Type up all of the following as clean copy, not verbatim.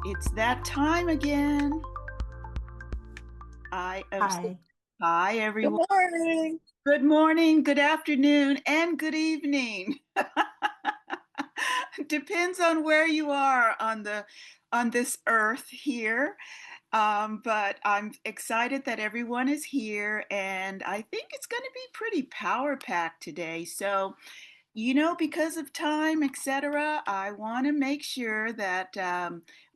It's that time again. I am so Hi. hi Good everyone. morning. Good morning, good afternoon, and good evening. Depends on where you are on this earth here. But I'm excited that everyone is here, and I think it's going to be pretty power packed today. So because of time, etc., I want to make sure that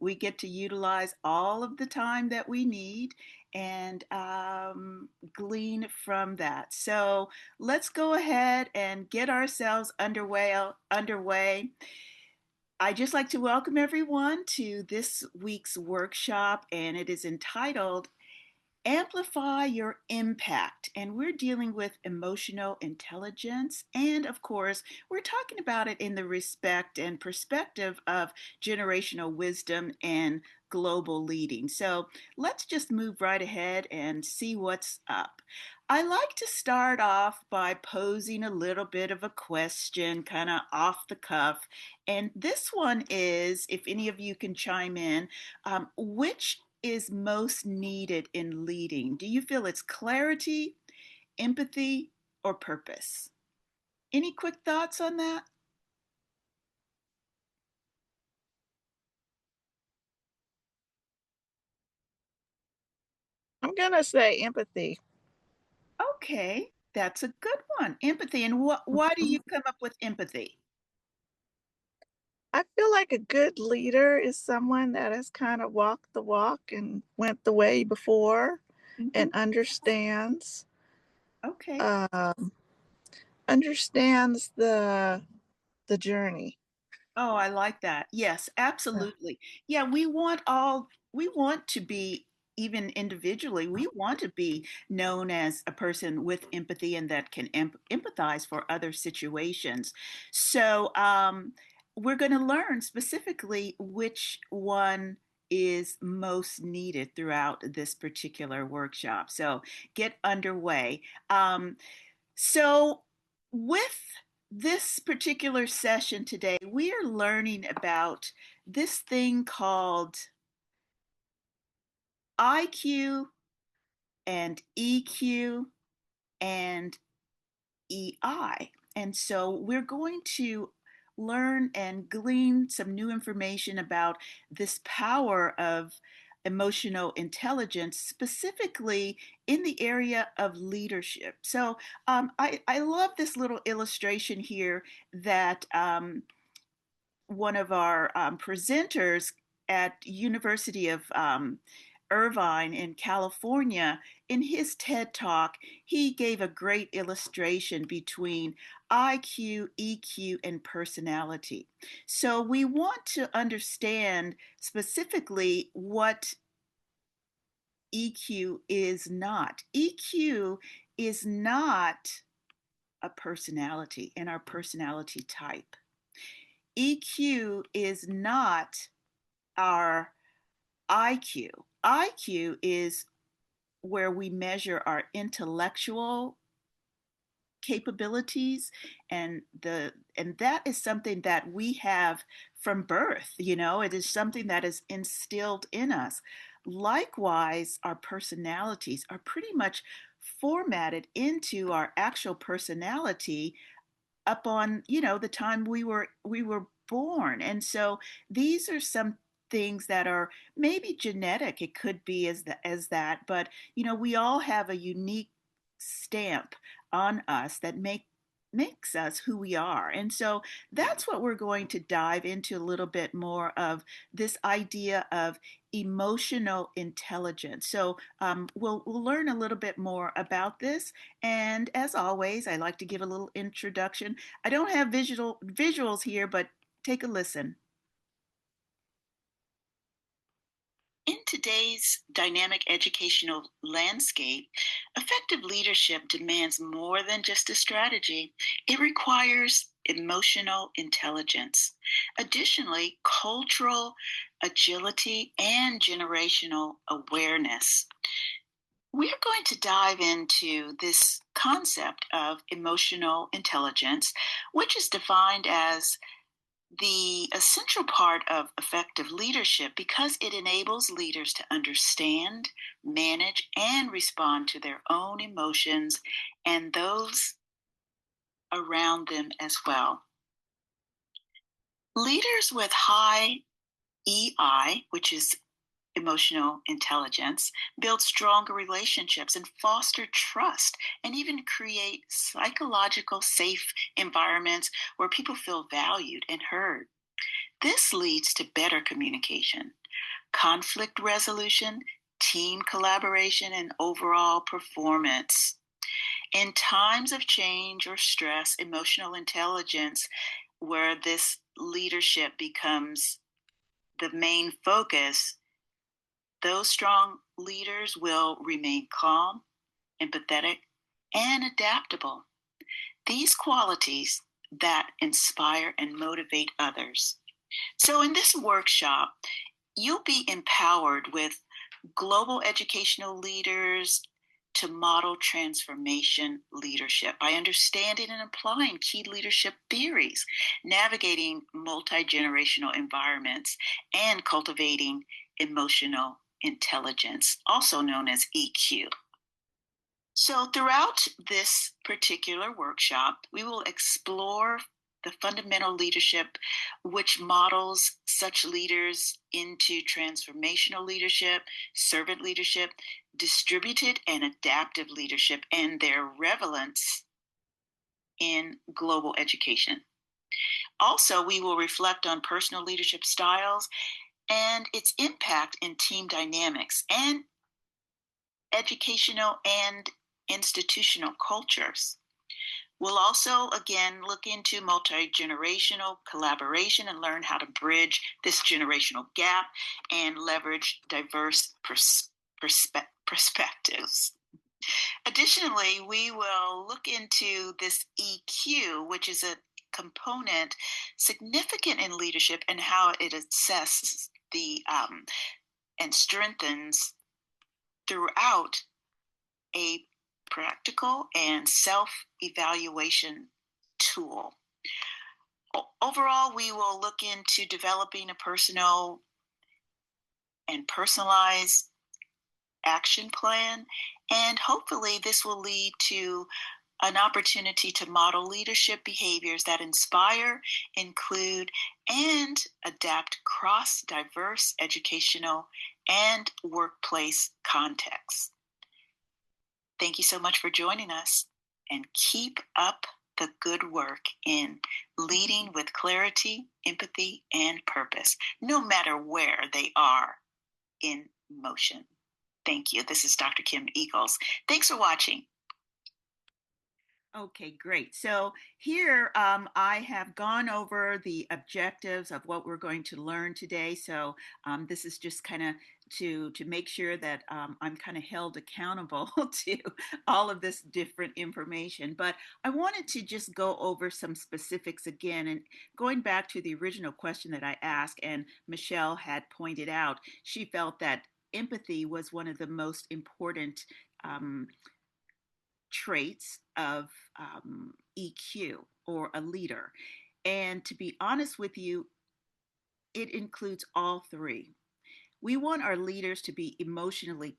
we get to utilize all of the time that we need and glean from that. So let's go ahead and get ourselves underway. I just like to welcome everyone to this week's workshop, and it is entitled Amplify Your Impact. And we're dealing with emotional intelligence. And of course, we're talking about it in the respect and perspective of generational wisdom and global leading. So let's just move right ahead and see what's up. I like to start off by posing a little bit of a question, kind of off the cuff. And this one is, if any of you can chime in, which is most needed in leading? Do you feel it's clarity, empathy, or purpose? Any quick thoughts on that? I'm going to say empathy. Okay, that's a good one. Empathy. And why do Mhm. you come up with empathy? I feel like a good leader is someone that has kind of walked the walk and went the way before Hmm. and Okay. um, understands the journey. Oh, I like that. Yes, Yeah. absolutely. Yeah, we want to be, even individually, we want to be known as a person with empathy and that can empathize for other situations. So, we're going to learn specifically which one is most needed throughout this particular workshop. So, get underway. So, with this particular session today, we are learning about this thing called IQ and EQ and EI. And so, we're going to learn and glean some new information about this power of emotional intelligence, specifically in the area of leadership. So I love this little illustration here that one of our presenters at University of Irvine in California, in his TED Talk, he gave a great illustration between IQ, EQ, and personality. So we want to understand specifically what EQ is not. EQ is not a personality and our personality type. EQ is not our IQ. IQ is where we measure our intellectual capabilities, and that is something that we have from birth. It is something that is instilled in us. Likewise, our personalities are pretty much formatted into our actual personality up on the time we were born. And so these are some things that are maybe genetic. It could be as that, but we all have a unique stamp on us that makes us who we are. And so that's what we're going to dive into a little bit more of, this idea of emotional intelligence. So we'll learn a little bit more about this. And as always, I like to give a little introduction. I don't have visuals here, but take a listen. In today's dynamic educational landscape, effective leadership demands more than just a strategy. It requires emotional intelligence. Additionally, cultural agility and generational awareness. We're going to dive into this concept of emotional intelligence, which is defined as the essential part of effective leadership because it enables leaders to understand, manage, and respond to their own emotions and those around them as well. Leaders with high EI, which is emotional intelligence, build stronger relationships and foster trust, and even create psychological safe environments where people feel valued and heard. This leads to better communication, conflict resolution, team collaboration, and overall performance. In times of change or stress, emotional intelligence, where this leadership becomes the main focus, those strong leaders will remain calm, empathetic, and adaptable. These qualities that inspire and motivate others. So, in this workshop, you'll be empowered with global educational leaders to model transformation leadership by understanding and applying key leadership theories, navigating multi generational environments, and cultivating emotional intelligence, also known as EQ. So, throughout this particular workshop, we will explore the fundamental leadership, which models such leaders into transformational leadership, servant leadership, distributed and adaptive leadership, and their relevance in global education. Also, we will reflect on personal leadership styles and its impact in team dynamics and educational and institutional cultures. We'll also, again, look into multi generational collaboration and learn how to bridge this generational gap and leverage diverse perspectives. Additionally, we will look into this EQ, which is a component significant in leadership and how it assesses the and strengthens throughout a practical and self evaluation tool. Overall, we will look into developing a personal and personalized action plan, and hopefully, this will lead to an opportunity to model leadership behaviors that inspire, include, and adapt cross diverse educational and workplace contexts. Thank you so much for joining us, and keep up the good work in leading with clarity, empathy, and purpose, no matter where they are in motion. Thank you. This is Dr. Kim Eagles. Thanks for watching. Okay, great. So here I have gone over the objectives of what we're going to learn today. So this is just kind of to make sure that I'm kind of held accountable to all of this different information. But I wanted to just go over some specifics again, and going back to the original question that I asked, and Michelle had pointed out, she felt that empathy was one of the most important traits of EQ or a leader. And to be honest with you, it includes all three. We want our leaders to be emotionally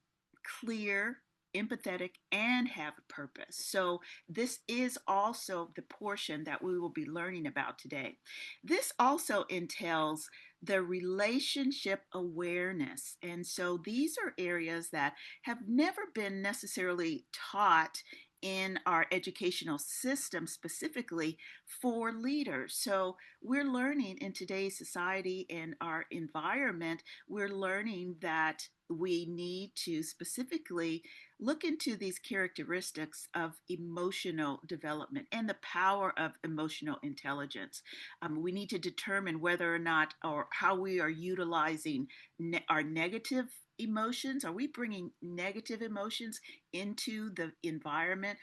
clear, empathetic, and have a purpose. So, this is also the portion that we will be learning about today. This also entails the relationship awareness. And so, these are areas that have never been necessarily taught in our educational system specifically for leaders. So, we're learning in today's society and our environment, we're learning that we need to specifically look into these characteristics of emotional development and the power of emotional intelligence. We need to determine whether or not or how we are utilizing our negative emotions. Are we bringing negative emotions into the environment?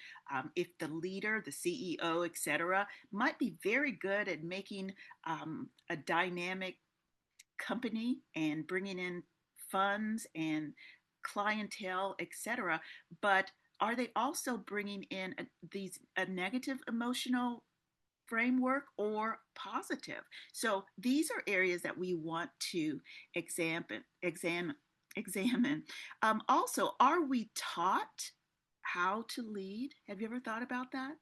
If the leader, the CEO, etc., might be very good at making a dynamic company and bringing in funds and clientele, etc., but are they also bringing in these negative emotional framework or positive. So these are areas that we want to examine. Also, are we taught how to lead? Have you ever thought about that?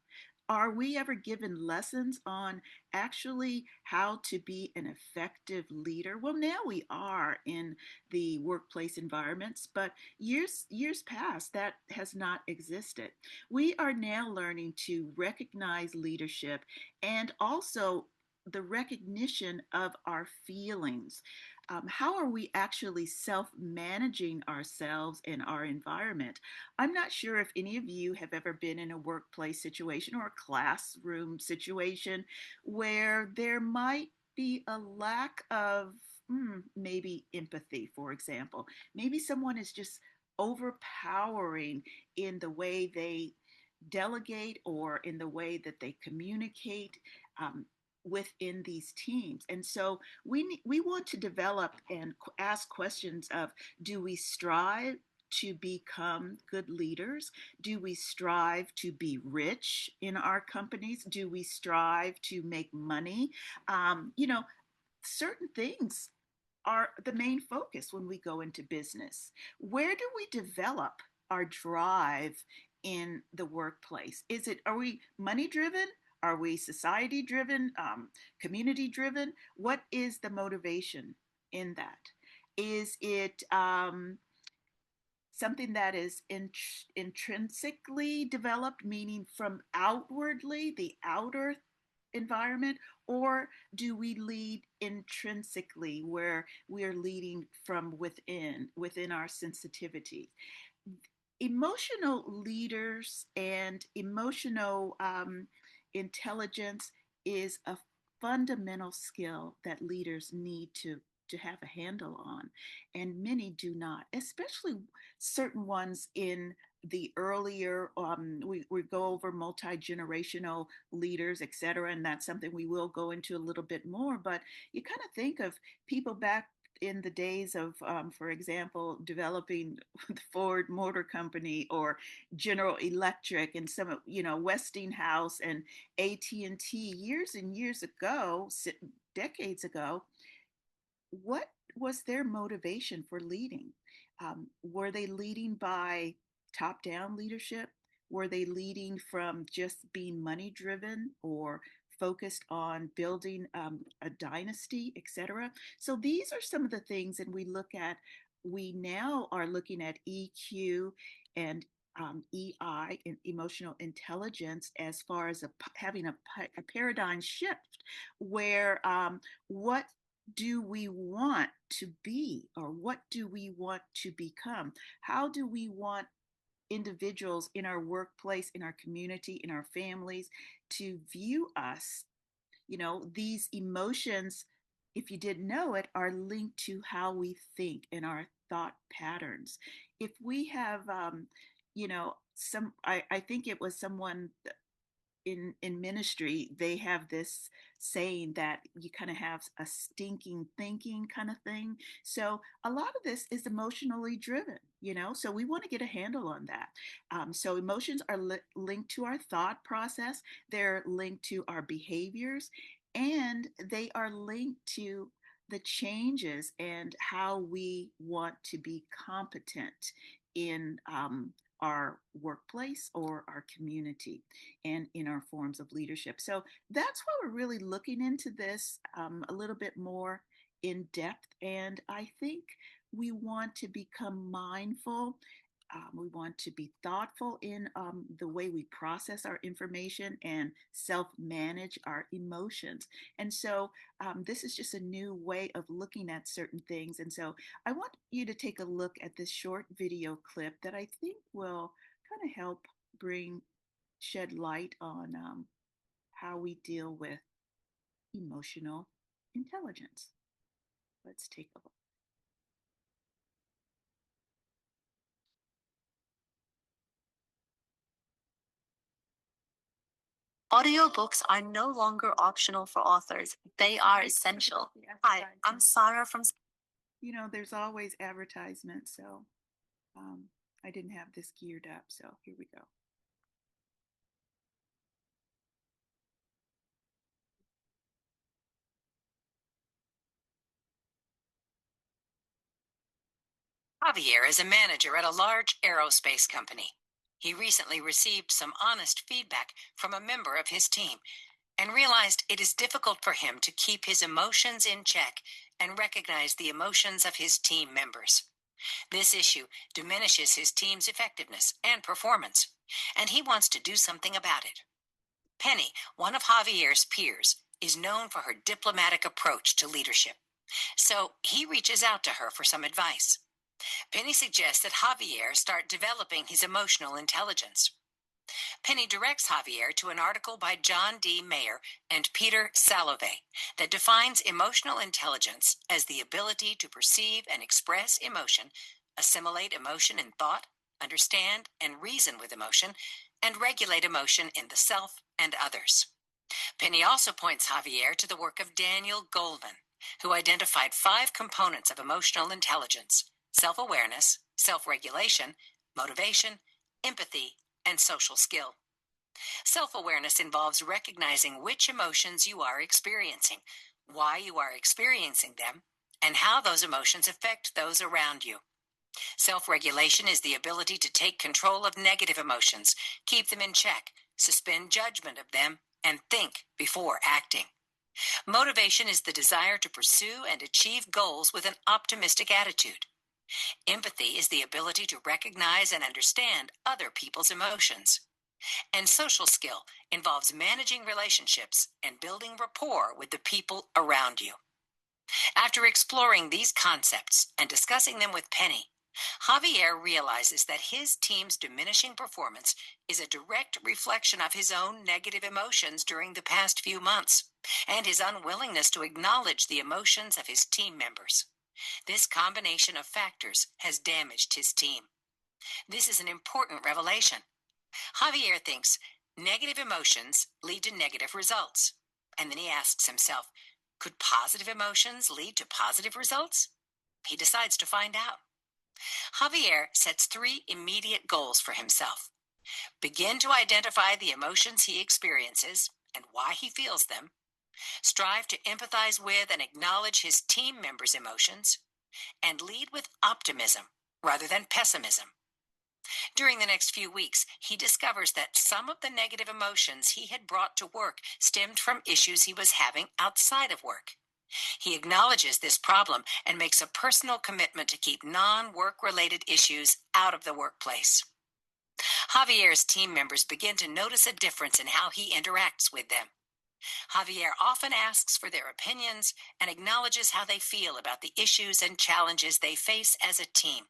Are we ever given lessons on actually how to be an effective leader? Well, now we are in the workplace environments, but years past that has not existed. We are now learning to recognize leadership and also the recognition of our feelings. How are we actually self managing ourselves and our environment? I'm not sure if any of you have ever been in a workplace situation or a classroom situation where there might be a lack of maybe empathy, for example. Maybe someone is just overpowering in the way they delegate or in the way that they communicate um, within these teams. And so we want to develop and ask questions of, do we strive to become good leaders? Do we strive to be rich in our companies? Do we strive to make money? Certain things are the main focus when we go into business. Where do we develop our drive in the workplace? Are we money driven? Are we society driven, community driven? What is the motivation in that? Is it something that is intrinsically developed, meaning from outwardly, the outer environment, or do we lead intrinsically, where we are leading from within our sensitivity? Emotional leaders and emotional intelligence is a fundamental skill that leaders need to have a handle on, and many do not, especially certain ones in the earlier we go over multi-generational leaders, etc., and that's something we will go into a little bit more. But you kind of think of people back in the days of for example, developing the Ford Motor Company or General Electric, and some of Westinghouse and AT&T years and years ago, decades ago. What was their motivation for leading? Were they leading by top down leadership? Were they leading from just being money driven or focused on building a dynasty, etc.? So these are some of the things, and we now are looking at EQ and EI, and emotional intelligence, as far as having a paradigm shift where what do we want to be, or what do we want to become? How do we want individuals in our workplace, in our community, in our families to view us? These emotions, if you didn't know it, are linked to how we think and our thought patterns. If we have, I think it was someone in ministry, they have this saying that you kind of have a stinking thinking kind of thing. So a lot of this is emotionally driven, so we want to get a handle on that. So emotions are linked to our thought process, they're linked to our behaviors, and they are linked to the changes and how we want to be competent in our workplace or our community, and in our forms of leadership. So that's why we're really looking into this a little bit more in depth. And I think we want to become mindful. We want to be thoughtful in the way we process our information and self manage our emotions. And so this is just a new way of looking at certain things. And so I want you to take a look at this short video clip that I think will kind of help shed light on how we deal with emotional intelligence. Let's take a look. Audiobooks are no longer optional for authors. They are essential. Hi, I'm Sarah from. There's always advertisements, so I didn't have this geared up, so here we go. Javier is a manager at a large aerospace company. He recently received some honest feedback from a member of his team and realized it is difficult for him to keep his emotions in check and recognize the emotions of his team members. This issue diminishes his team's effectiveness and performance, and he wants to do something about it. Penny, one of Javier's peers, is known for her diplomatic approach to leadership, so he reaches out to her for some advice. Penny suggests that Javier start developing his emotional intelligence. Penny directs Javier to an article by John D. Mayer and Peter Salovey that defines emotional intelligence as the ability to perceive and express emotion, assimilate emotion in thought, understand and reason with emotion, and regulate emotion in the self and others. Penny also points Javier to the work of Daniel Goleman, who identified 5 components of emotional intelligence: self-awareness, self-regulation, motivation, empathy, and social skill. Self-awareness involves recognizing which emotions you are experiencing, why you are experiencing them, and how those emotions affect those around you. Self-regulation is the ability to take control of negative emotions, keep them in check, suspend judgment of them, and think before acting. Motivation is the desire to pursue and achieve goals with an optimistic attitude. Empathy is the ability to recognize and understand other people's emotions. And social skill involves managing relationships and building rapport with the people around you. After exploring these concepts and discussing them with Penny, Javier realizes that his team's diminishing performance is a direct reflection of his own negative emotions during the past few months and his unwillingness to acknowledge the emotions of his team members. This combination of factors has damaged his team. This is an important revelation. Javier thinks negative emotions lead to negative results. And then he asks himself, could positive emotions lead to positive results? He decides to find out. Javier sets 3 immediate goals for himself. Begin to identify the emotions he experiences and why he feels them. Strive to empathize with and acknowledge his team members' emotions. And lead with optimism rather than pessimism. During the next few weeks, he discovers that some of the negative emotions he had brought to work stemmed from issues he was having outside of work. He acknowledges this problem and makes a personal commitment to keep non-work related issues out of the workplace. Javier's team members begin to notice a difference in how he interacts with them. Javier often asks for their opinions and acknowledges how they feel about the issues and challenges they face as a team.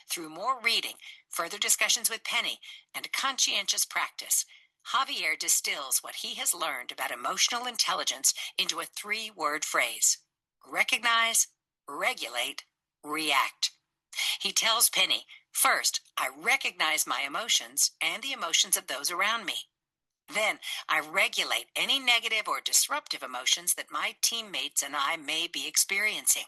Through more reading, further discussions with Penny, and conscientious practice, Javier distills what he has learned about emotional intelligence into a 3-word phrase: recognize, regulate, react. He tells Penny, first, I recognize my emotions and the emotions of those around me. Then, I regulate any negative or disruptive emotions that my teammates and I may be experiencing.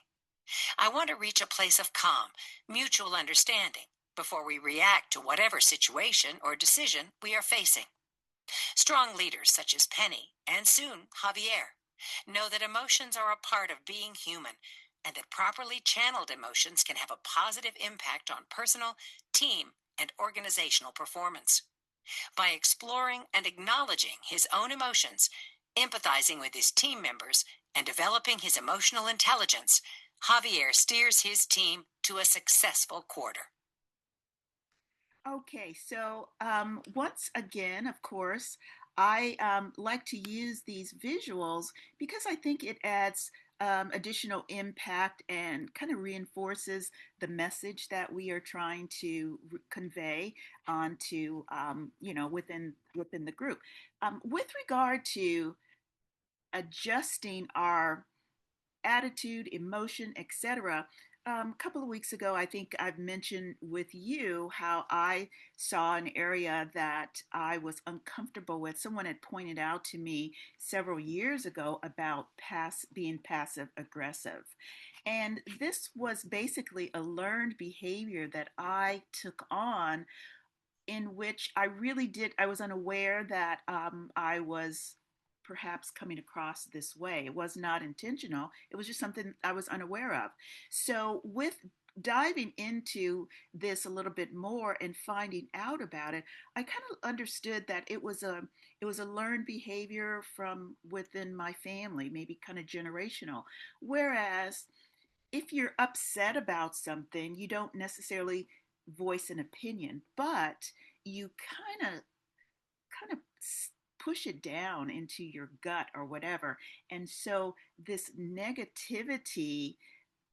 I want to reach a place of calm, mutual understanding, before we react to whatever situation or decision we are facing. Strong leaders such as Penny, and soon Javier, know that emotions are a part of being human, and that properly channeled emotions can have a positive impact on personal, team, and organizational performance. By exploring and acknowledging his own emotions, empathizing with his team members, and developing his emotional intelligence, Javier steers his team to a successful quarter. Okay, so once again, of course, I like to use these visuals because I think it adds additional impact and kind of reinforces the message that we are trying to convey onto, within the group. With regard to adjusting our attitude, emotion, etc. A couple of weeks ago, I think I've mentioned with you how I saw an area that I was uncomfortable with. Someone had pointed out to me several years ago about being passive aggressive. And this was basically a learned behavior that I took on, in which I was unaware that I was perhaps coming across this way. It was not intentional. It was just something I was unaware of. So, with diving into this a little bit more and finding out about it, I kind of understood that it was a learned behavior from within my family, maybe kind of generational. Whereas if you're upset about something, you don't necessarily voice an opinion, but you kind of push it down into your gut or whatever. And so this negativity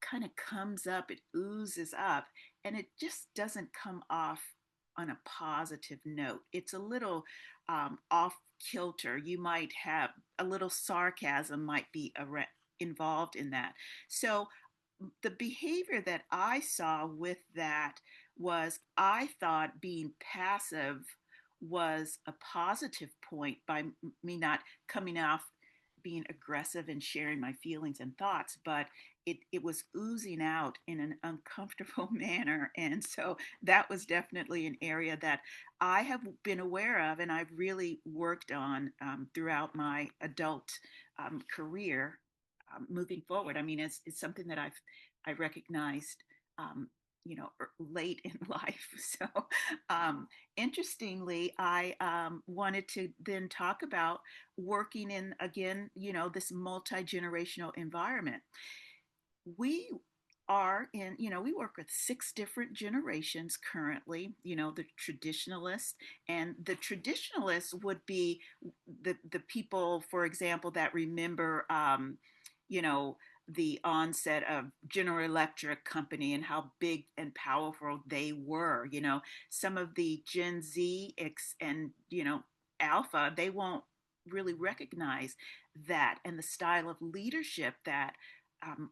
kind of comes up, it oozes up, and it just doesn't come off on a positive note. It's a little off kilter. You might have a little sarcasm, might be involved in that. So the behavior that I saw with that was I thought being passive was a positive point by me not coming off being aggressive and sharing my feelings and thoughts, but it was oozing out in an uncomfortable manner. And so that was definitely an area that I have been aware of and I've really worked on throughout my adult career moving forward. I mean, it's something that I recognized, um, late in life. So, interestingly, I wanted to then talk about working in again, this multi generational environment. We are in, we work with six different generations currently, the traditionalists. And the traditionalists would be the people, for example, that remember, you know, the onset of General Electric Company and how big and powerful they were. Some of the Gen Z and Alpha, they won't really recognize that and the style of leadership that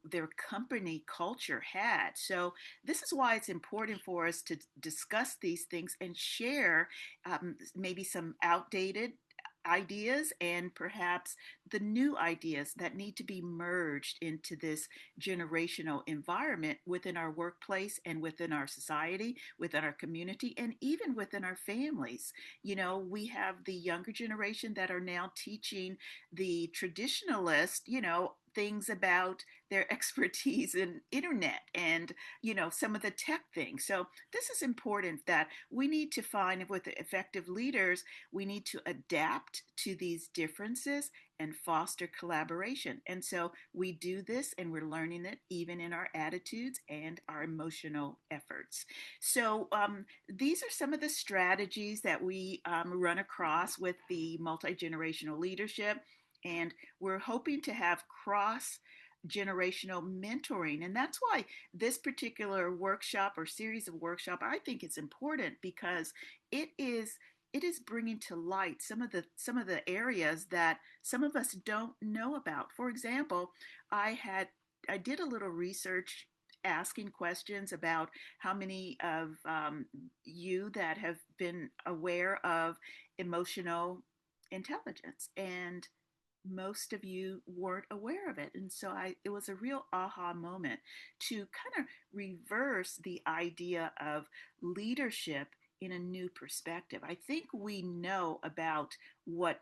their company culture had. So, this is why it's important for us to discuss these things and share maybe some outdated ideas and perhaps the new ideas that need to be merged into this generational environment within our workplace and within our society, within our community, and even within our families. We have the younger generation that are now teaching the traditionalists, things about their expertise in internet and some of the tech things. So this is important that we need to find with effective leaders, we need to adapt to these differences and foster collaboration. And so we do this and we're learning it even in our attitudes and our emotional efforts. So these are some of the strategies that we run across with the multi-generational leadership. And we're hoping to have cross generational mentoring. And that's why this particular workshop or series of workshop, I think it's important because it is it is bringing to light some of the areas that some of us don't know about. For example, I did a little research asking questions about how many of you that have been aware of emotional intelligence, and most of you weren't aware of it. And so it was a real aha moment to kind of reverse the idea of leadership in a new perspective. I think we know about what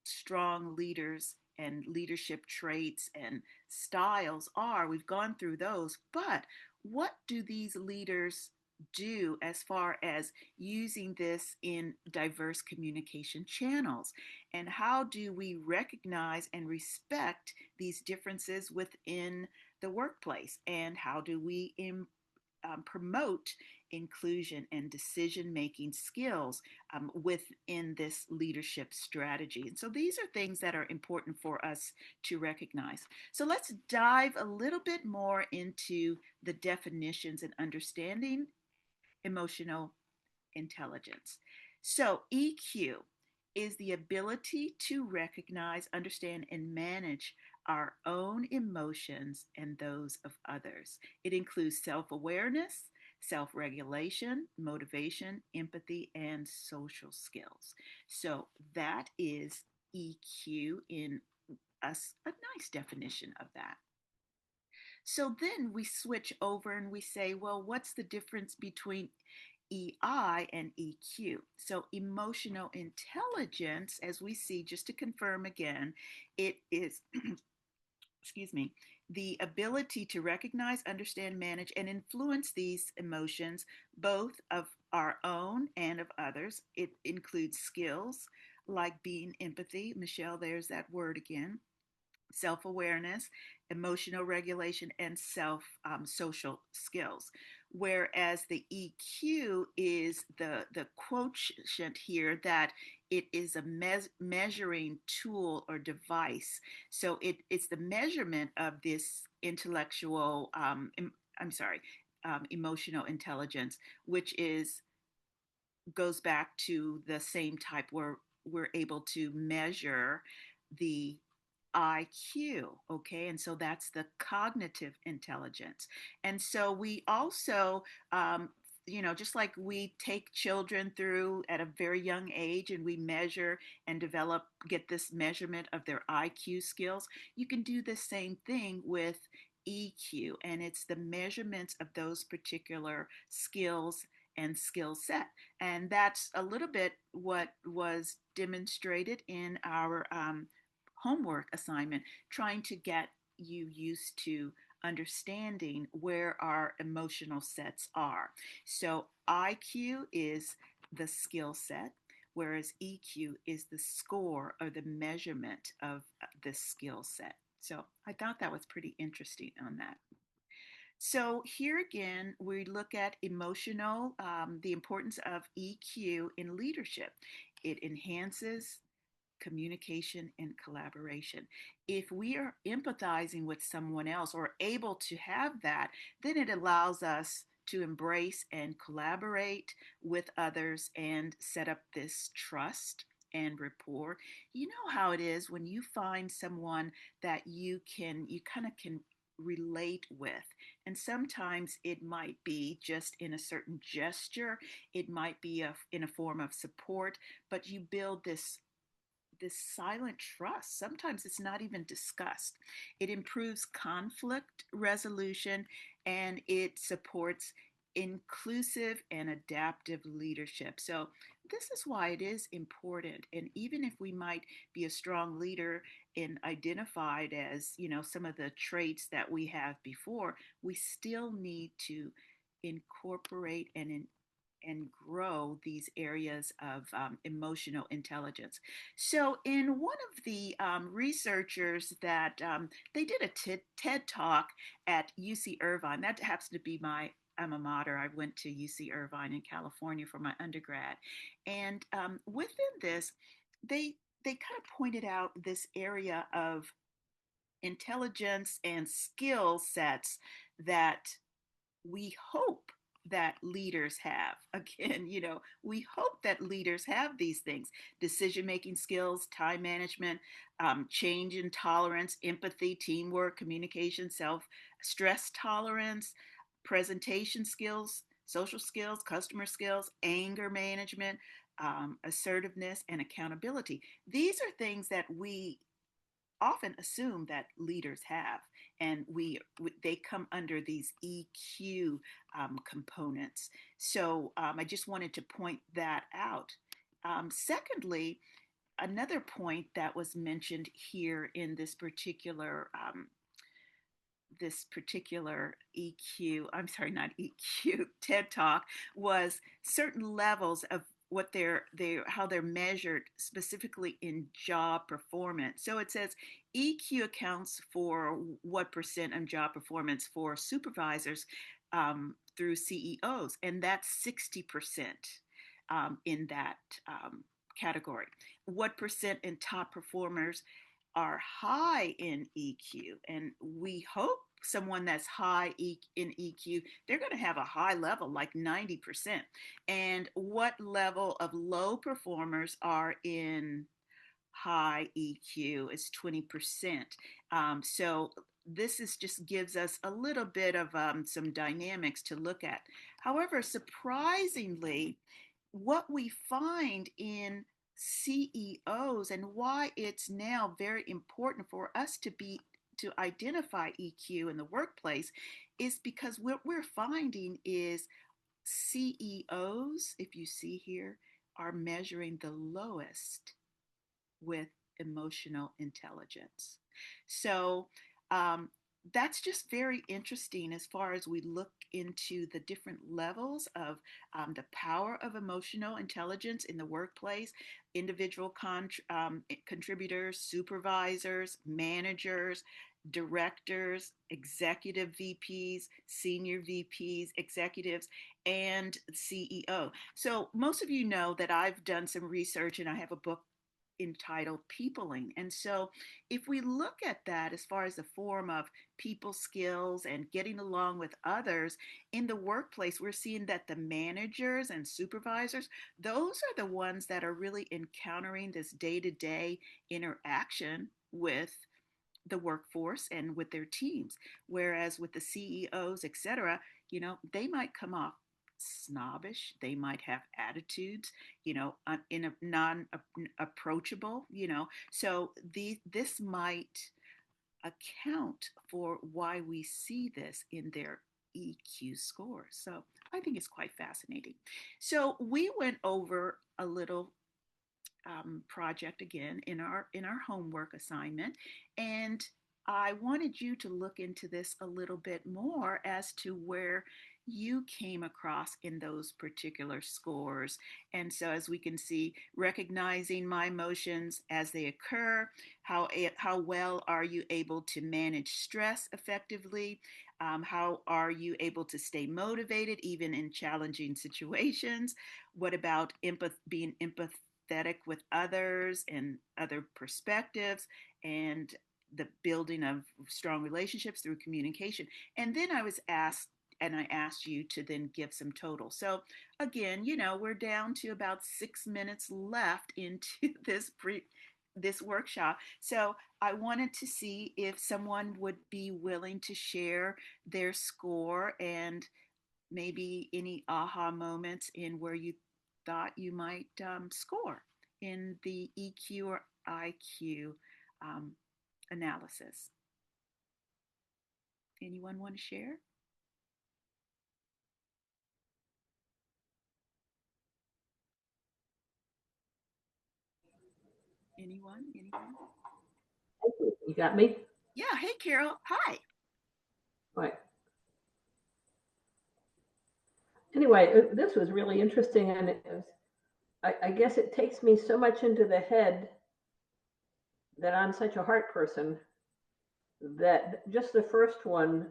strong leaders and leadership traits and styles are. We've gone through those, but what do these leaders do as far as using this in diverse communication channels? And how do we recognize and respect these differences within the workplace? And how do we promote inclusion and decision making skills within this leadership strategy? And so these are things that are important for us to recognize. So let's dive a little bit more into the definitions and understanding emotional intelligence. So, EQ is the ability to recognize, understand, and manage our own emotions and those of others. It includes self awareness, self regulation, motivation, empathy, and social skills. So, that is EQ in a nice definition of that. So then we switch over and we say, well, what's the difference between EI and EQ? So emotional intelligence, as we see, just to confirm again, it is, excuse me, the ability to recognize, understand, manage, and influence these emotions, both of our own and of others. It includes skills like being empathy. Michelle, there's that word again. Self awareness, emotional regulation, and social skills. Whereas the EQ is the quotient here that it is a measuring tool or device. So it's the measurement of this intellectual, I'm sorry, emotional intelligence, which is goes back to the same type where we're able to measure the IQ, okay? And so that's the cognitive intelligence. And so we also, just like we take children through at a very young age and we measure and get this measurement of their IQ skills, you can do the same thing with EQ, and it's the measurements of those particular skills and skill set. And that's a little bit what was demonstrated in our homework assignment, trying to get you used to understanding where our emotional sets are. So IQ is the skill set, whereas EQ is the score or the measurement of the skill set. So I thought that was pretty interesting on that. So here again, we look at the importance of EQ in leadership. It enhances communication and collaboration. If we are empathizing with someone else or able to have that, then it allows us to embrace and collaborate with others and set up this trust and rapport. You know how it is when you find someone that you kind of can relate with. And sometimes it might be just in a certain gesture, it might be in a form of support, but you build this silent trust. Sometimes it's not even discussed. It improves conflict resolution and it supports inclusive and adaptive leadership. So, this is why it is important. And even if we might be a strong leader and identified as, some of the traits that we have before, we still need to incorporate and grow these areas of emotional intelligence. So, in one of the researchers that they did a TED talk at UC Irvine, that happens to be my alma mater. I went to UC Irvine in California for my undergrad, and within this, they kind of pointed out this area of intelligence and skill sets that we hope that leaders have. Again, we hope that leaders have these things: decision making skills, time management, change in tolerance, empathy, teamwork, communication, self stress tolerance, presentation skills, social skills, customer skills, anger management, assertiveness, and accountability. These are things that we often assume that leaders have, and they come under these EQ components. So I just wanted to point that out. Secondly, another point that was mentioned here in this particular EQ, I'm sorry, not EQ, TED Talk, was certain levels of what how they're measured specifically in job performance. So it says EQ accounts for what percent on job performance for supervisors through CEOs, and that's 60% in that category. What percent in top performers are high in EQ? And we hope someone that's in EQ, they're going to have a high level, like 90%. And what level of low performers are in high EQ is 20%. So this is just gives us a little bit of some dynamics to look at. However, surprisingly, what we find in CEOs and why it's now very important for us to identify EQ in the workplace is because what we're finding is CEOs, if you see here, are measuring the lowest with emotional intelligence. So, that's just very interesting as far as we look into the different levels of the power of emotional intelligence in the workplace. Individual contributors, supervisors, managers, directors, executive VPs, senior VPs, executives, and CEO. So most of you know that I've done some research and I have a book entitled Peopling. And so, if we look at that as far as the form of people skills and getting along with others in the workplace, we're seeing that the managers and supervisors, those are the ones that are really encountering this day to day interaction with the workforce and with their teams. Whereas with the CEOs, etc., they might come off snobbish, they might have attitudes, in a non approachable, so this might account for why we see this in their EQ scores. So I think it's quite fascinating. So we went over a little project again in our homework assignment, and I wanted you to look into this a little bit more as to where you came across in those particular scores. And so, as we can see, recognizing my emotions as they occur, how well are you able to manage stress effectively? How are you able to stay motivated even in challenging situations? What about being empathetic with others and other perspectives, and the building of strong relationships through communication? And then I asked you to then give some total. So again, we're down to about 6 minutes left into this workshop. So I wanted to see if someone would be willing to share their score and maybe any aha moments in where you thought you might score in the EQ or IQ um, analysis. Anyone want to share? Anyone? Anyone? You got me? Yeah. Hey, Carol. Hi. Right. Anyway, this was really interesting, and I guess it takes me so much into the head that I'm such a heart person that just the first one,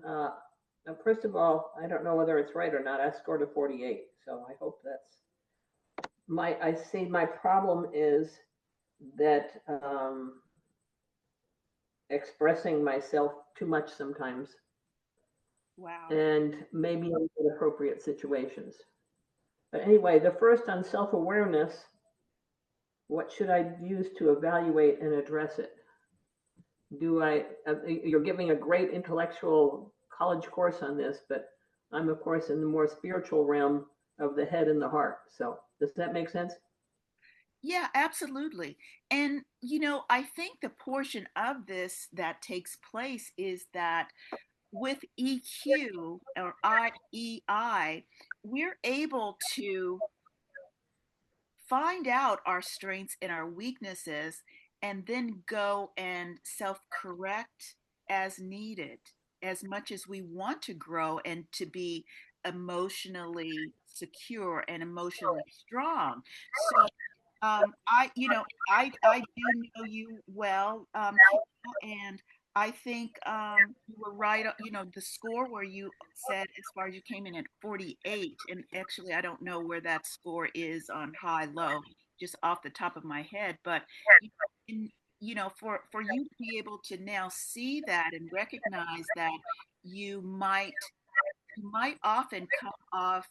first of all, I don't know whether it's right or not. I scored a 48, so I hope that's I see my problem is that expressing myself too much sometimes Wow. and maybe in inappropriate situations. But anyway, the first on self awareness, what should I use to evaluate and address it? You're giving a great intellectual college course on this, but I'm, of course, in the more spiritual realm of the head and the heart. So, does that make sense? Yeah, absolutely. And, I think the portion of this that takes place is that with EQ or IEI, we're able to find out our strengths and our weaknesses and then go and self correct as needed, as much as we want to grow and to be emotionally secure and emotionally strong. So I do know you well, Kayla, and I think you were right. The score where you said as far as you came in at 48, and actually I don't know where that score is on high low, just off the top of my head. But in, for you to be able to now see that and recognize that you might you might often come off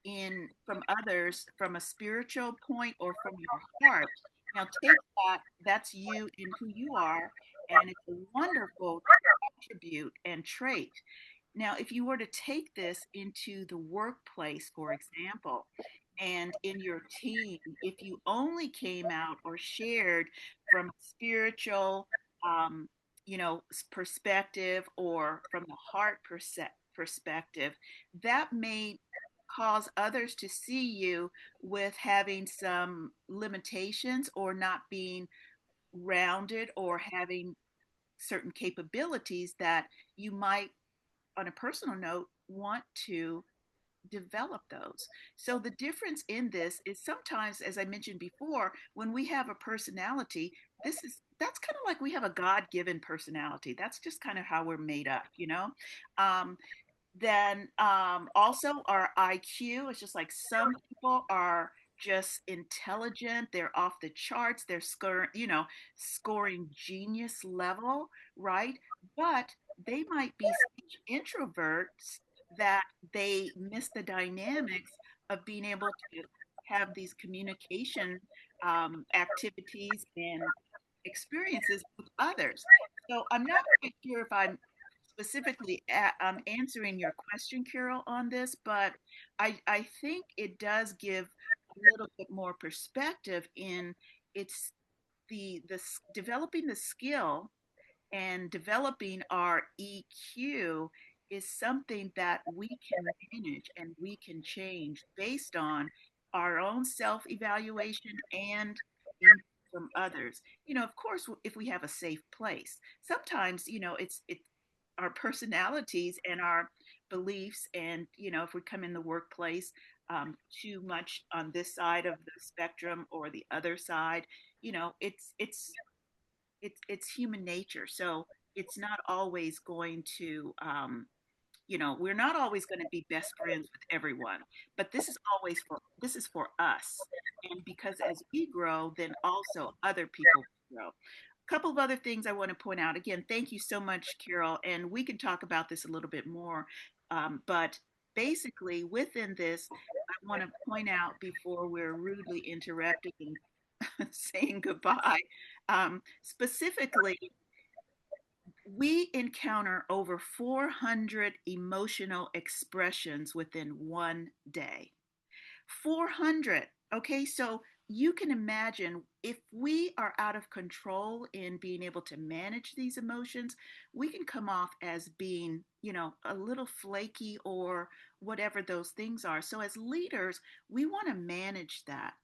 in from others from a spiritual point or from your heart. Now take that's you and who you are, and it's a wonderful attribute and trait. Now, if you were to take this into the workplace, for example, and in your team, if you only came out or shared from a spiritual, um, perspective or from the heart perspective, that may cause others to see you with having some limitations or not being rounded or having certain capabilities that you might, on a personal note, want to develop those. So the difference in this is sometimes, as I mentioned before, when we have a personality, that's kind of like we have a God-given personality. That's just kind of how we're made up, you know. Um, then also our IQ is just like some people are just intelligent, they're off the charts, they're scoring genius level, right? But they might be such introverts that they miss the dynamics of being able to have these communication activities and experiences with others. So I'm not quite sure if I'm specifically answering your question, Carol, on this, but I think it does give a little bit more perspective in it's developing the skill and developing our EQ is something that we can manage and we can change based on our own self evaluation and in from others. You know, of course, if we have a safe place, sometimes, it's our personalities and our beliefs. And, if we come in the workplace too much on this side of the spectrum or the other side, it's human nature. So it's not always going to, we're not always going to be best friends with everyone, but this is for us. And because as we grow, then also other people grow. A couple of other things I want to point out. Again, thank you so much, Carol. And we can talk about this a little bit more. But basically, within this, I want to point out before we're rudely interrupted and saying goodbye. Specifically, we encounter over 400 emotional expressions within one day. 400. Okay, so you can imagine if we are out of control in being able to manage these emotions, we can come off as being, a little flaky or whatever those things are. So, as leaders, we want to manage that.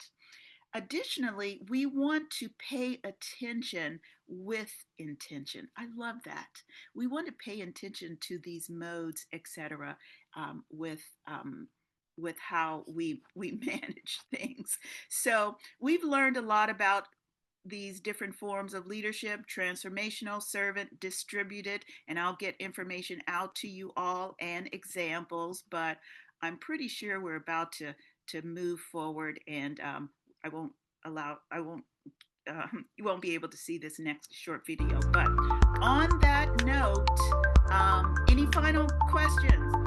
Additionally, we want to pay attention with intention. I love that. We want to pay attention to these modes, etc., with how we manage things. So we've learned a lot about these different forms of leadership: transformational, servant, distributed, and I'll get information out to you all and examples. But I'm pretty sure we're about to move forward, and I won't, you won't be able to see this next short video. But on that note, any final questions?